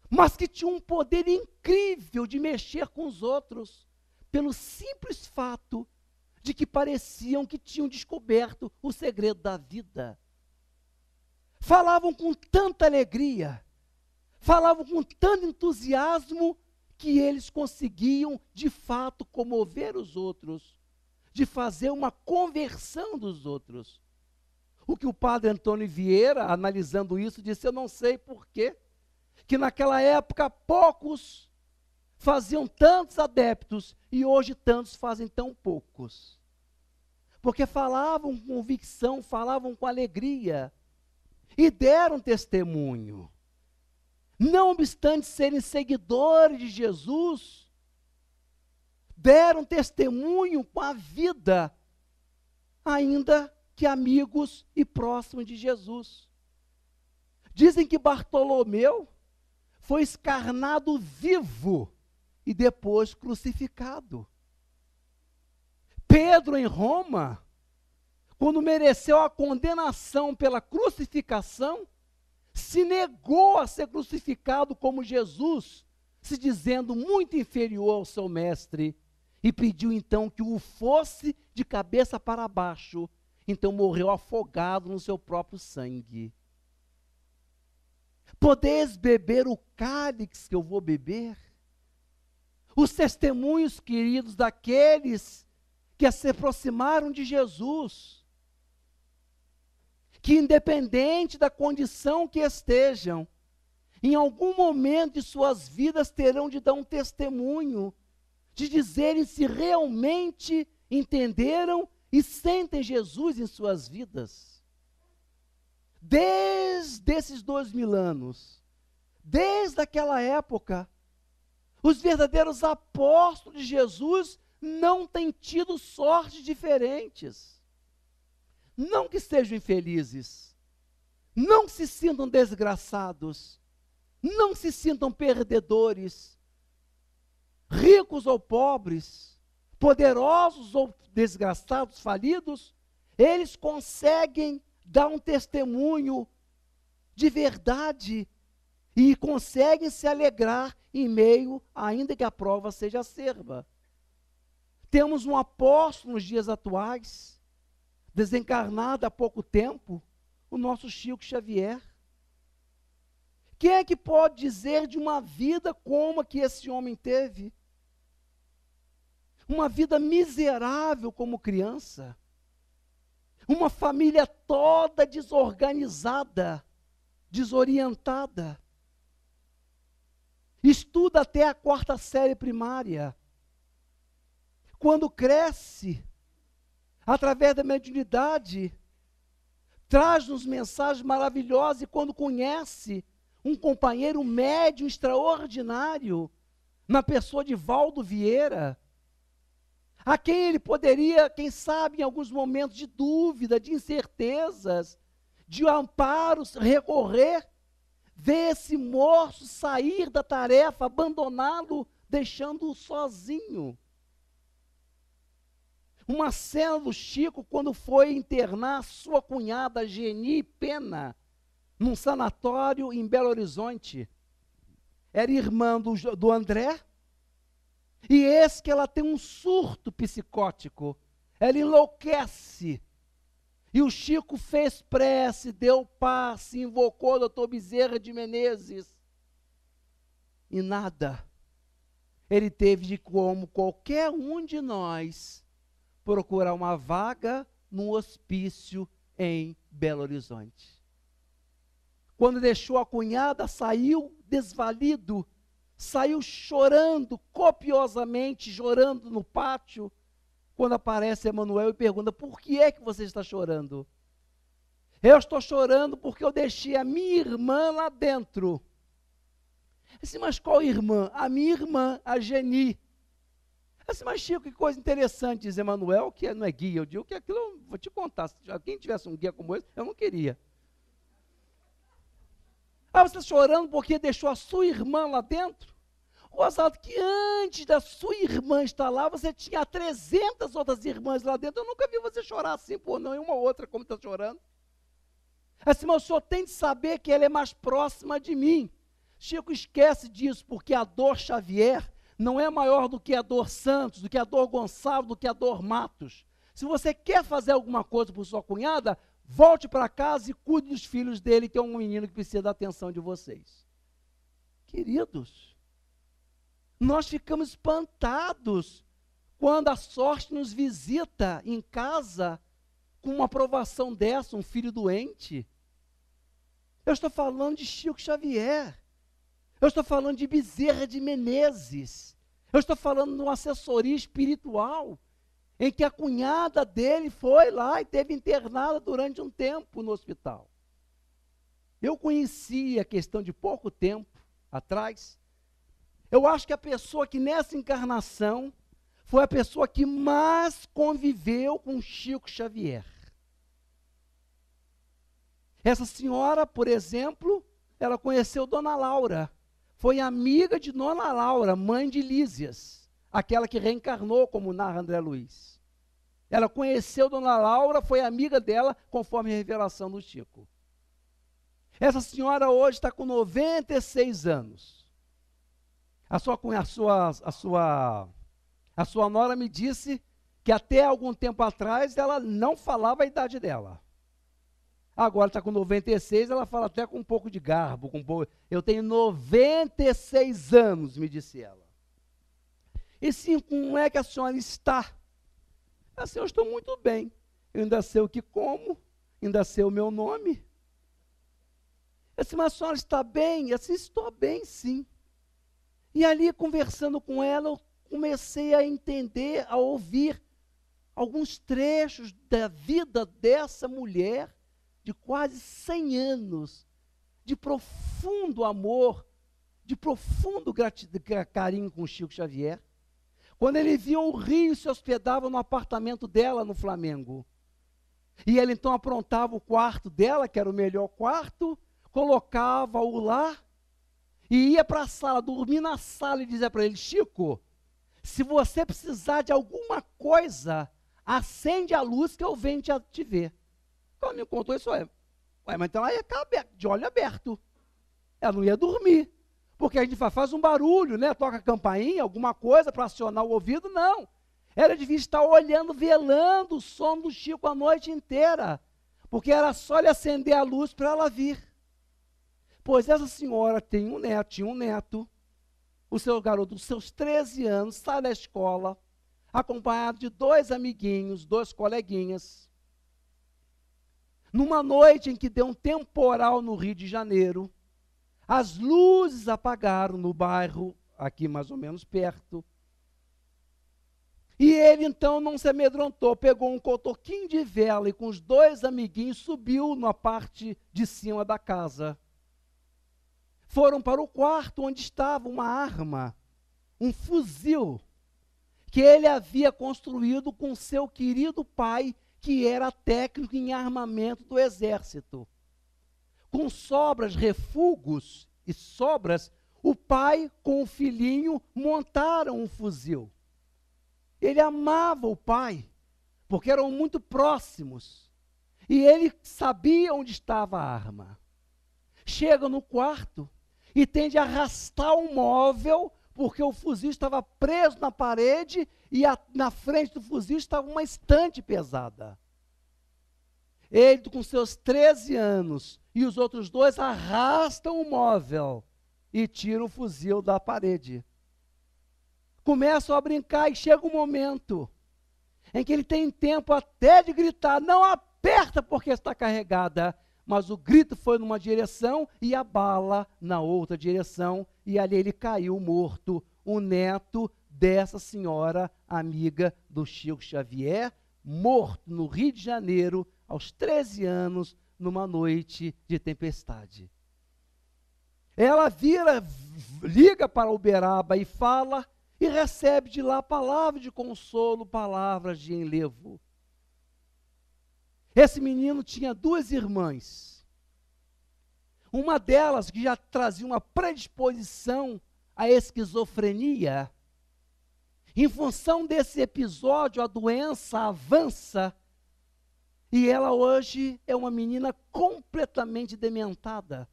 Speaker 2: mas que tinham um poder incrível de mexer com os outros, pelo simples fato de que pareciam que tinham descoberto o segredo da vida. Falavam com tanta alegria, falavam com tanto entusiasmo, que eles conseguiam, de fato, comover os outros, de fazer uma conversão dos outros. O que o padre Antônio Vieira, analisando isso, disse: eu não sei por quê, que naquela época poucos faziam tantos adeptos e hoje tantos fazem tão poucos. Porque falavam com convicção, falavam com alegria e deram testemunho. Não obstante serem seguidores de Jesus, deram testemunho com a vida, ainda que amigos e próximos de Jesus. Dizem que Bartolomeu foi escarnado vivo e depois crucificado. Pedro, em Roma, quando mereceu a condenação pela crucificação, se negou a ser crucificado como Jesus, se dizendo muito inferior ao seu mestre, e pediu então que o fosse de cabeça para baixo. Então morreu afogado no seu próprio sangue. Podeis beber o cálice que eu vou beber? Os testemunhos, queridos, daqueles que se aproximaram de Jesus, que independente da condição que estejam, em algum momento de suas vidas terão de dar um testemunho, de dizerem se realmente entenderam e sentem Jesus em suas vidas. Desde esses 2000 anos, desde aquela época, os verdadeiros apóstolos de Jesus não têm tido sortes diferentes. Não que sejam infelizes, Não se sintam desgraçados, não se sintam perdedores, ricos ou pobres, poderosos ou desgraçados, falidos, eles conseguem dar um testemunho de verdade e conseguem se alegrar em meio, ainda que a prova seja acerba. Temos um apóstolo nos dias atuais, desencarnado há pouco tempo, o nosso Chico Xavier. Quem é que pode dizer de uma vida como a que esse homem teve? Uma vida miserável como criança, uma família toda desorganizada, desorientada, estuda até a 4ª série primária. Quando cresce, através da mediunidade, traz-nos mensagens maravilhosas, e quando conhece um companheiro médium extraordinário, na pessoa de Valdo Vieira, a quem ele poderia, quem sabe, em alguns momentos de dúvida, de incertezas, de amparos, recorrer, ver esse moço sair da tarefa, abandoná-lo, deixando-o sozinho. Uma cena do Chico, quando foi internar sua cunhada Geni Pena, num sanatório em Belo Horizonte. Era irmã do André, e eis que ela tem um surto psicótico, ela enlouquece, e o Chico fez prece, deu passe, invocou o doutor Bezerra de Menezes, e nada. Ele teve de, como qualquer um de nós, procurar uma vaga num hospício em Belo Horizonte. Quando deixou a cunhada, saiu desvalido, saiu chorando, copiosamente, chorando no pátio, quando aparece Emanuel e pergunta: por que é que você está chorando? Eu estou chorando porque eu deixei a minha irmã lá dentro. Assim, mas qual irmã? A minha irmã, a Geni. Assim, mas Chico, que coisa interessante, diz Emanuel, que não é guia. Eu digo que aquilo, eu vou te contar, se alguém tivesse um guia como esse, eu não queria. Ah, você está chorando porque deixou a sua irmã lá dentro? Oswaldo, que antes da sua irmã estar lá, você tinha 300 outras irmãs lá dentro. Eu nunca vi você chorar assim por não, e uma outra como está chorando. Assim, mas o senhor tem de saber que ela é mais próxima de mim. Chico esquece disso, porque a dor Xavier não é maior do que a dor Santos, do que a dor Gonçalo, do que a dor Matos. Se você quer fazer alguma coisa por sua cunhada, volte para casa e cuide dos filhos dele, que é um menino que precisa da atenção de vocês. Queridos, nós ficamos espantados quando a sorte nos visita em casa com uma provação dessa, um filho doente. Eu estou falando de Chico Xavier. Eu estou falando de Bezerra de Menezes. Eu estou falando de uma assessoria espiritual, em que a cunhada dele foi lá e teve internada durante um tempo no hospital. Eu conheci a questão de pouco tempo atrás. Eu acho que a pessoa que nessa encarnação foi a pessoa que mais conviveu com Chico Xavier. Essa senhora, por exemplo, ela conheceu Dona Laura. Foi amiga de Dona Laura, mãe de Lísias, aquela que reencarnou, como narra André Luiz. Ela conheceu Dona Laura, foi amiga dela, conforme a revelação do Chico. Essa senhora hoje está com 96 anos. A sua nora me disse que até algum tempo atrás ela não falava a idade dela. Agora está com 96, ela fala até com um pouco de garbo. Eu tenho 96 anos, me disse ela. E sim, como é que a senhora está? Assim, eu estou muito bem. Eu ainda sei o que como, ainda sei o meu nome. Assim, mas a senhora está bem? Assim, estou bem, sim. E ali, conversando com ela, eu comecei a entender, a ouvir alguns trechos da vida dessa mulher, de quase 100 anos, de profundo amor, de profundo carinho com Chico Xavier. Quando ele via o Rio, se hospedava no apartamento dela no Flamengo. E ele então aprontava o quarto dela, que era o melhor quarto, colocava-o lá e ia para a sala, dormir na sala e dizia para ele: Chico, se você precisar de alguma coisa, acende a luz que eu venho te ver. Ela me contou isso, mas então ela ia ficar de olho aberto. Ela não ia dormir. Porque a gente faz um barulho, né? Toca a campainha, alguma coisa para acionar o ouvido, não. Ela devia estar olhando, velando o sono do Chico a noite inteira. Porque era só ele acender a luz para ela vir. Pois essa senhora tinha um neto, o seu garoto, dos seus 13 anos, sai da escola, acompanhado de 2 amiguinhos, 2 coleguinhas. Numa noite em que deu um temporal no Rio de Janeiro, as luzes apagaram no bairro, aqui mais ou menos perto. E ele então não se amedrontou, pegou um cotoquinho de vela e com os 2 amiguinhos subiu na parte de cima da casa. Foram para o quarto onde estava uma arma, um fuzil, que ele havia construído com seu querido pai, que era técnico em armamento do exército. Com sobras, refugos e sobras, o pai com o filhinho montaram um fuzil. Ele amava o pai, porque eram muito próximos. E ele sabia onde estava a arma. Chega no quarto e tem de arrastar um móvel, porque o fuzil estava preso na parede e na frente do fuzil estava uma estante pesada. Ele, com seus 13 anos, e os outros 2 arrastam o móvel e tiram o fuzil da parede. Começam a brincar e chega um momento em que ele tem tempo até de gritar: não aperta porque está carregada. Mas o grito foi numa direção e a bala na outra direção, e ali ele caiu morto, o neto dessa senhora amiga do Chico Xavier, morto no Rio de Janeiro, aos 13 anos, numa noite de tempestade. Ela liga para Uberaba e fala, e recebe de lá palavras de consolo, palavras de enlevo. Esse menino tinha 2 irmãs. Uma delas que já trazia uma predisposição à esquizofrenia. Em função desse episódio, a doença avança e ela hoje é uma menina completamente dementada.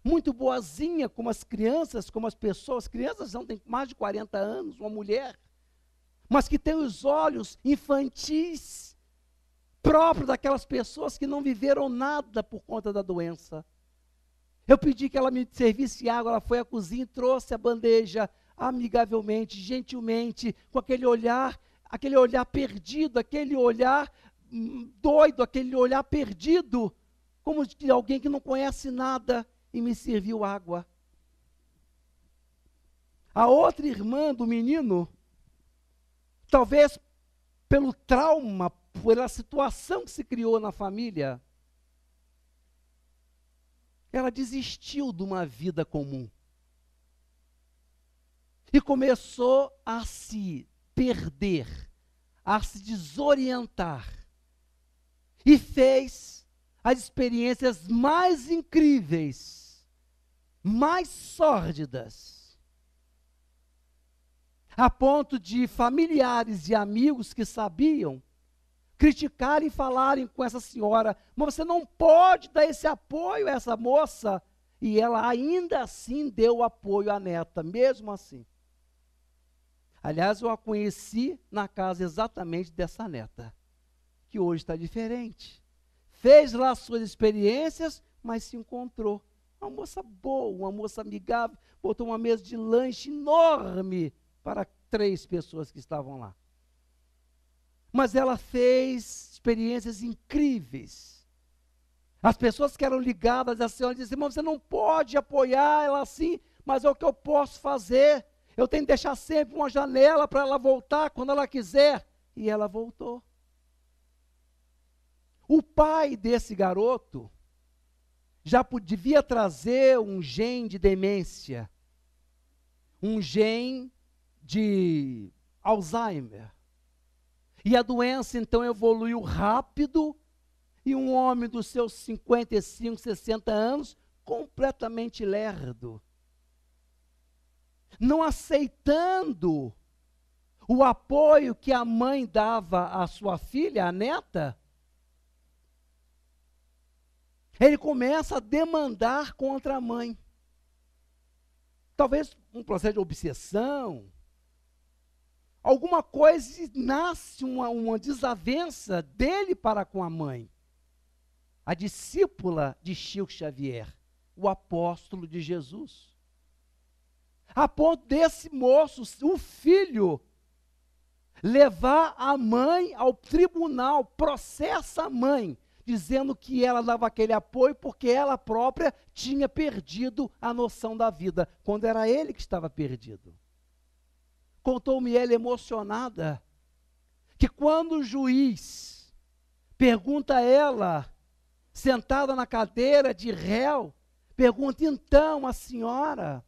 Speaker 2: Muito boazinha, como as crianças, como as pessoas. Crianças não têm mais de 40 anos, uma mulher, mas que tem os olhos infantis, próprio daquelas pessoas que não viveram nada por conta da doença. Eu pedi que ela me servisse água, ela foi à cozinha e trouxe a bandeja, amigavelmente, gentilmente, com aquele olhar perdido, aquele olhar doido, aquele olhar perdido, como de alguém que não conhece nada, e me serviu água. A outra irmã do menino, talvez pelo trauma, pela situação que se criou na família, ela desistiu de uma vida comum. E começou a se perder, a se desorientar. E fez as experiências mais incríveis, mais sórdidas, a ponto de familiares e amigos que sabiam criticarem e falarem com essa senhora: mas você não pode dar esse apoio a essa moça. E ela ainda assim deu apoio à neta, mesmo assim. Aliás, eu a conheci na casa exatamente dessa neta, que hoje está diferente. Fez lá suas experiências, mas se encontrou. Uma moça boa, uma moça amigável, botou uma mesa de lanche enorme para 3 pessoas que estavam lá. Mas ela fez experiências incríveis. As pessoas que eram ligadas à senhora diziam: irmão, você não pode apoiar ela assim, mas é o que eu posso fazer. Eu tenho que deixar sempre uma janela para ela voltar quando ela quiser. E ela voltou. O pai desse garoto já devia trazer um gene de demência, um gene de Alzheimer. E a doença então evoluiu rápido, e um homem dos seus 55, 60 anos, completamente lerdo, não aceitando o apoio que a mãe dava à sua filha, a neta, ele começa a demandar contra a mãe. Talvez um processo de obsessão, alguma coisa, e nasce uma desavença dele para com a mãe. A discípula de Chico Xavier, o apóstolo de Jesus. A ponto desse moço, o filho, levar a mãe ao tribunal, processa a mãe, dizendo que ela dava aquele apoio porque ela própria tinha perdido a noção da vida, quando era ele que estava perdido. Contou-me ela emocionada, que quando o juiz pergunta a ela, sentada na cadeira de réu, pergunta: então, a senhora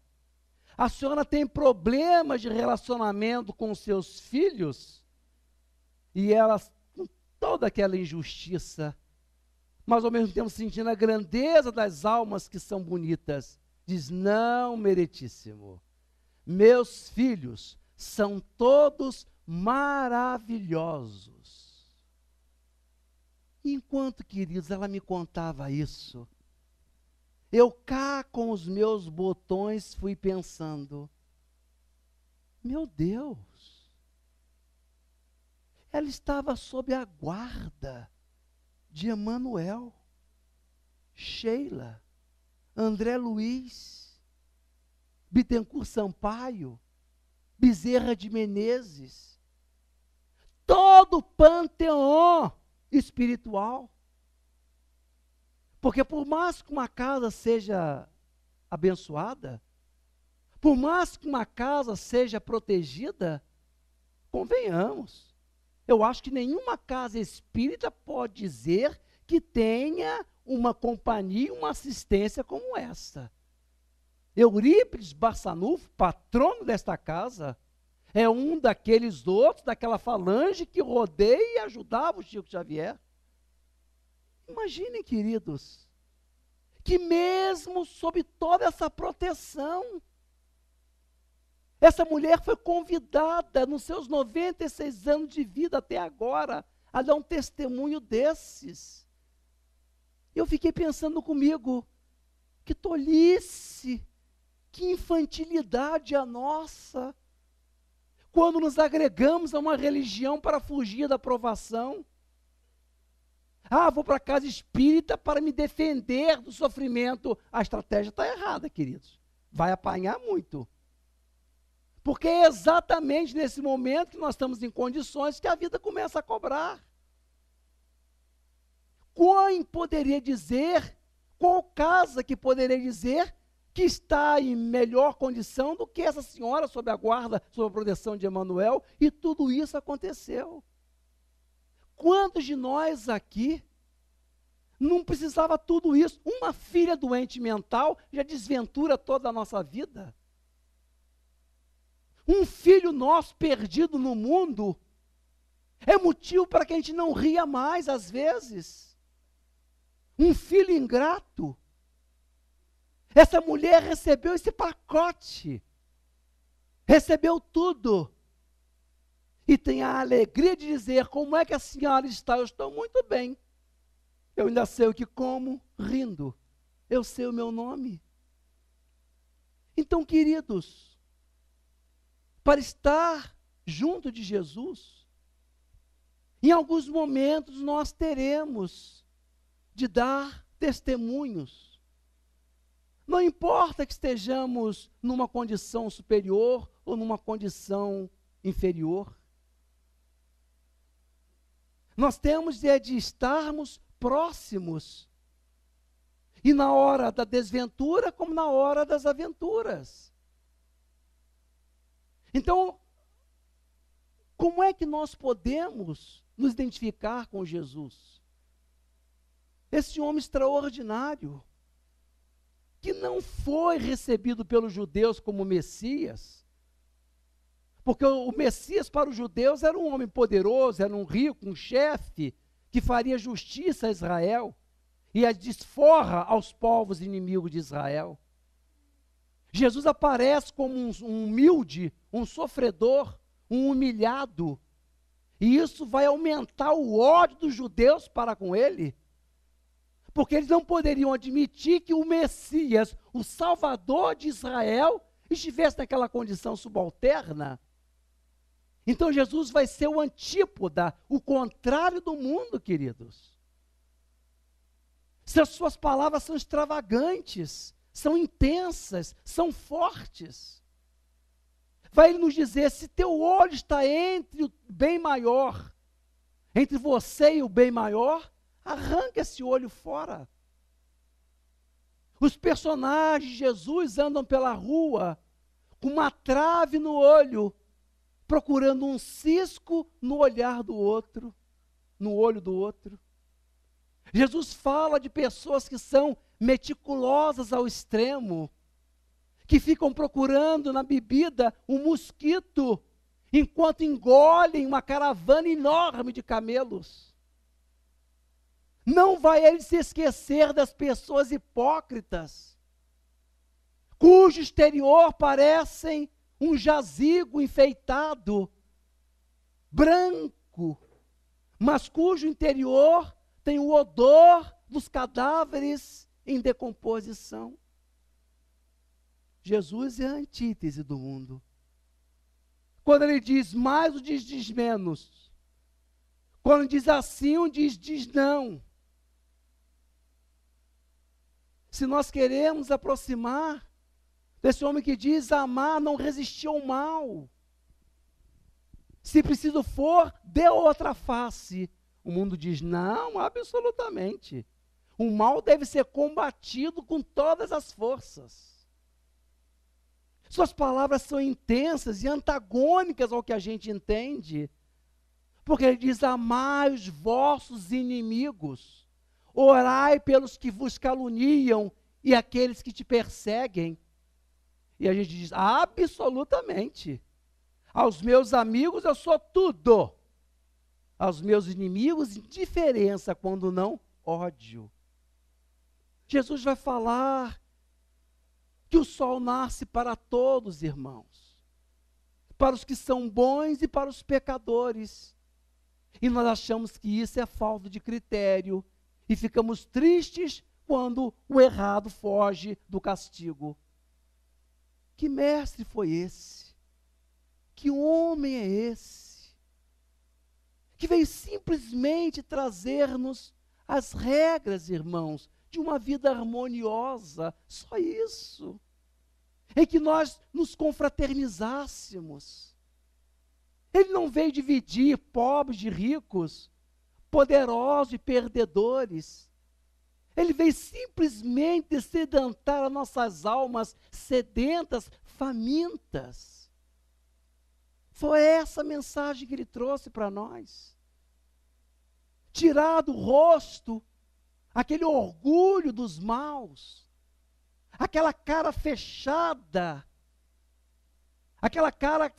Speaker 2: tem problemas de relacionamento com os seus filhos? E ela, com toda aquela injustiça, mas ao mesmo tempo sentindo a grandeza das almas que são bonitas, diz: não, meritíssimo, meus filhos são todos maravilhosos. Enquanto, queridos, ela me contava isso, eu cá com os meus botões fui pensando: meu Deus, ela estava sob a guarda de Emanuel, Sheila, André Luiz, Bittencourt Sampaio, Bezerra de Menezes, todo o panteão espiritual. Porque por mais que uma casa seja abençoada, por mais que uma casa seja protegida, convenhamos, eu acho que nenhuma casa espírita pode dizer que tenha uma companhia, uma assistência como essa. Eurípides Barçanufo, patrono desta casa, é um daqueles outros, daquela falange que rodeia e ajudava o Chico Xavier. Imaginem, queridos, que mesmo sob toda essa proteção, essa mulher foi convidada, nos seus 96 anos de vida até agora, a dar um testemunho desses. Eu fiquei pensando comigo: que tolice, que infantilidade a nossa, quando nos agregamos a uma religião para fugir da provação. Ah, vou para a casa espírita para me defender do sofrimento. A estratégia está errada, queridos. Vai apanhar muito. Porque é exatamente nesse momento que nós estamos em condições que a vida começa a cobrar. Quem poderia dizer, qual casa que poderia dizer que está em melhor condição do que essa senhora sob a guarda, sob a proteção de Emanuel, e tudo isso aconteceu? Quantos de nós aqui não precisava tudo isso? Uma filha doente mental já desventura toda a nossa vida. Um filho nosso perdido no mundo é motivo para que a gente não ria mais às vezes. Um filho ingrato. Essa mulher recebeu esse pacote, recebeu tudo, e tem a alegria de dizer: como é que a senhora está? Eu estou muito bem, eu ainda sei o que como, rindo, eu sei o meu nome. Então, queridos, para estar junto de Jesus, em alguns momentos nós teremos de dar testemunhos. Não importa que estejamos numa condição superior ou numa condição inferior. Nós temos de estarmos próximos. E na hora da desventura, como na hora das aventuras. Então, como é que nós podemos nos identificar com Jesus? Esse homem extraordinário, que não foi recebido pelos judeus como Messias, Porque o Messias para os judeus era um homem poderoso, era um rico, um chefe, que faria justiça a Israel e a desforra aos povos inimigos de Israel. Jesus aparece como um humilde, um sofredor, um humilhado. E isso vai aumentar o ódio dos judeus para com ele. Porque eles não poderiam admitir que o Messias, o Salvador de Israel, estivesse naquela condição subalterna. Então Jesus vai ser o antípoda, o contrário do mundo, queridos. Se as suas palavras são extravagantes, são intensas, são fortes. Vai nos dizer, se teu olho está entre o bem maior, entre você e o bem maior, arranca esse olho fora. Os personagens de Jesus andam pela rua com uma trave no olho, procurando um cisco no olhar do outro, no olho do outro. Jesus fala de pessoas que são meticulosas ao extremo, que ficam procurando na bebida um mosquito, enquanto engolem uma caravana enorme de camelos. Não vai ele se esquecer das pessoas hipócritas, cujo exterior parecem um jazigo enfeitado, branco, mas cujo interior tem o odor dos cadáveres em decomposição. Jesus é a antítese do mundo. Quando ele diz mais, o diz menos. Quando diz assim, o diz não. Se nós queremos aproximar desse homem que diz amar, não resistir ao mal. Se preciso for, dê outra face. O mundo diz não, absolutamente. O mal deve ser combatido com todas as forças. Suas palavras são intensas e antagônicas ao que a gente entende. Porque ele diz, amai os vossos inimigos, orai pelos que vos caluniam e aqueles que te perseguem. E a gente diz, absolutamente. Aos meus amigos eu sou tudo. Aos meus inimigos, indiferença, quando não, ódio. Jesus vai falar que o sol nasce para todos, irmãos. Para os que são bons e para os pecadores. E nós achamos que isso é falta de critério. E ficamos tristes quando o errado foge do castigo. Que mestre foi esse? Que homem é esse? Que veio simplesmente trazer-nos as regras, irmãos, de uma vida harmoniosa, só isso. Em que nós nos confraternizássemos. Ele não veio dividir pobres de ricos, poderosos e perdedores. Ele veio simplesmente dessedentar as nossas almas sedentas, famintas. Foi essa a mensagem que ele trouxe para nós. Tirar do rosto aquele orgulho dos maus, aquela cara fechada, aquela cara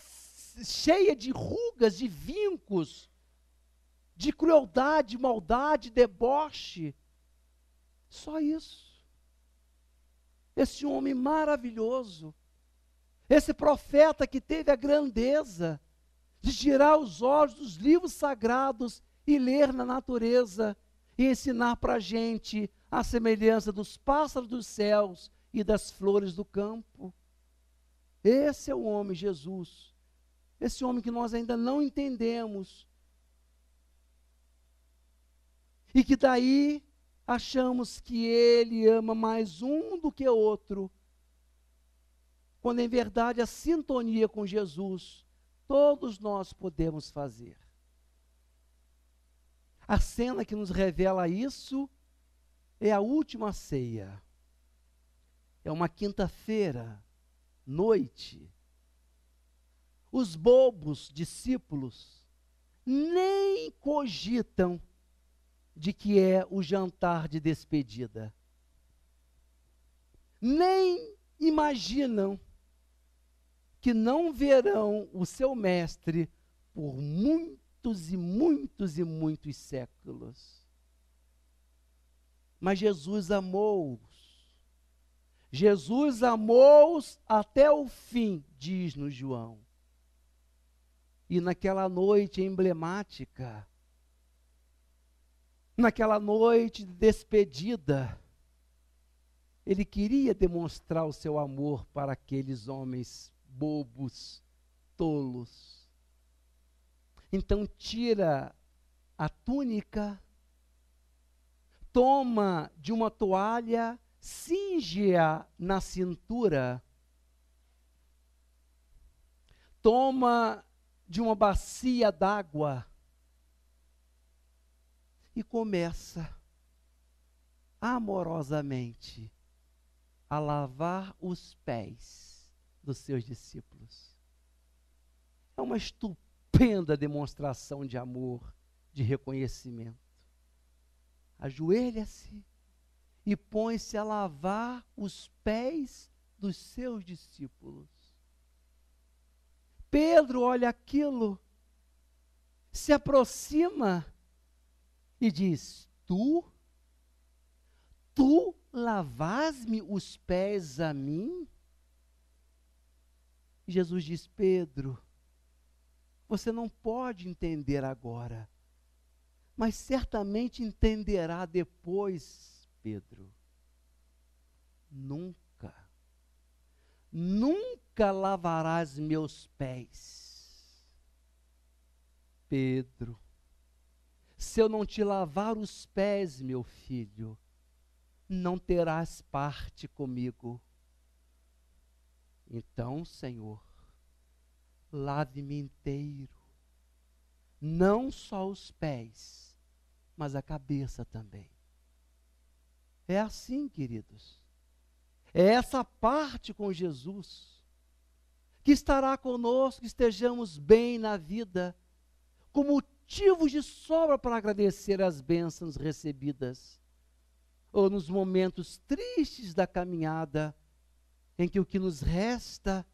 Speaker 2: cheia de rugas, de vincos, de crueldade, maldade, deboche. Só isso. Esse homem maravilhoso, esse profeta que teve a grandeza de tirar os olhos dos livros sagrados e ler na natureza e ensinar para a gente a semelhança dos pássaros dos céus e das flores do campo. Esse é o homem Jesus, esse homem que nós ainda não entendemos e que daí achamos que ele ama mais um do que outro, quando em verdade a sintonia com Jesus todos nós podemos fazer. A cena que nos revela isso é a última ceia. É uma quinta-feira, noite. Os bobos discípulos nem cogitam de que é o jantar de despedida. Nem imaginam que não verão o seu mestre por muitos e muitos e muitos séculos. Mas Jesus amou-os. Jesus amou-os até o fim, diz-nos João. E naquela noite emblemática, naquela noite de despedida, ele queria demonstrar o seu amor para aqueles homens bobos, tolos. Então tira a túnica, toma de uma toalha, cinge-a na cintura, toma de uma bacia d'água e começa amorosamente a lavar os pés dos seus discípulos. É uma estupenda demonstração de amor, de reconhecimento. Ajoelha-se e põe-se a lavar os pés dos seus discípulos. Pedro olha aquilo, se aproxima e diz: Tu lavas-me os pés a mim? E Jesus diz: Pedro, você não pode entender agora, mas certamente entenderá depois, Pedro. Nunca lavarás meus pés. Pedro, se eu não te lavar os pés, meu filho, não terás parte comigo. Então, Senhor, lave-me inteiro, não só os pés, mas a cabeça também. É assim, queridos. É essa parte com Jesus que estará conosco, que estejamos bem na vida, com motivos de sobra para agradecer as bênçãos recebidas, ou nos momentos tristes da caminhada, em que o que nos resta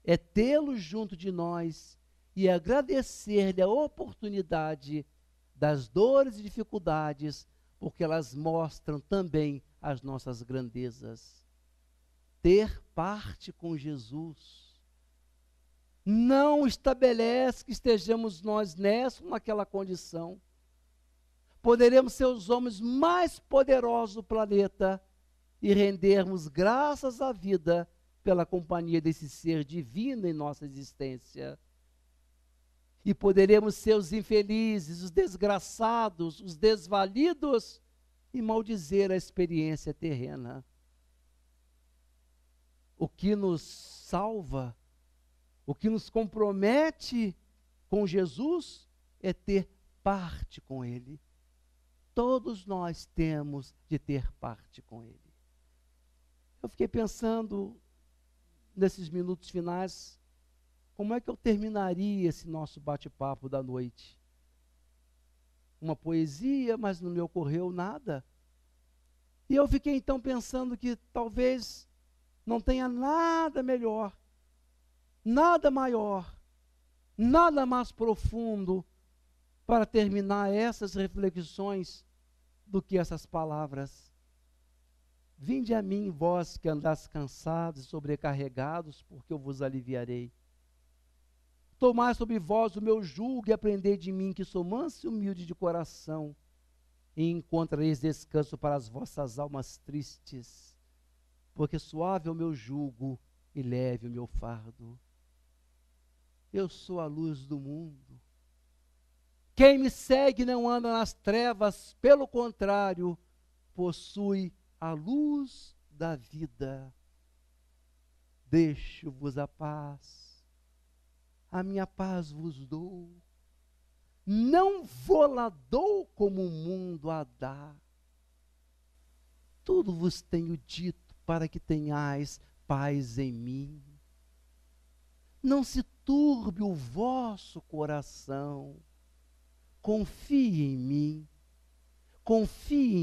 Speaker 2: é tê-lo junto de nós e agradecer-lhe a oportunidade das dores e dificuldades, porque elas mostram também as nossas grandezas. Ter parte com Jesus não estabelece que estejamos nós nessa ou naquela condição. Poderemos ser os homens mais poderosos do planeta e rendermos graças à vida pela companhia desse ser divino em nossa existência. E poderemos ser os infelizes, os desgraçados, os desvalidos e maldizer a experiência terrena. O que nos salva, o que nos compromete com Jesus é ter parte com Ele. Todos nós temos de ter parte com Ele. Eu fiquei pensando, nesses minutos finais, como é que eu terminaria esse nosso bate-papo da noite? Uma poesia, mas não me ocorreu nada. E eu fiquei então pensando que talvez não tenha nada melhor, nada maior, nada mais profundo para terminar essas reflexões do que essas palavras. Vinde a mim, vós que andais cansados e sobrecarregados, porque eu vos aliviarei. Tomai sobre vós o meu jugo e aprendei de mim, que sou manso e humilde de coração, e encontrareis descanso para as vossas almas tristes, porque suave é o meu jugo e leve o meu fardo. Eu sou a luz do mundo. Quem me segue não anda nas trevas, pelo contrário, possui a luz da vida. Deixo-vos a paz, a minha paz vos dou. Não vou-la dou como o mundo a dá. Tudo vos tenho dito para que tenhais paz em mim. Não se turbe o vosso coração. Confie em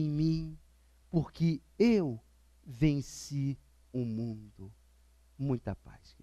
Speaker 2: mim, porque eu venci o mundo. Muita paz.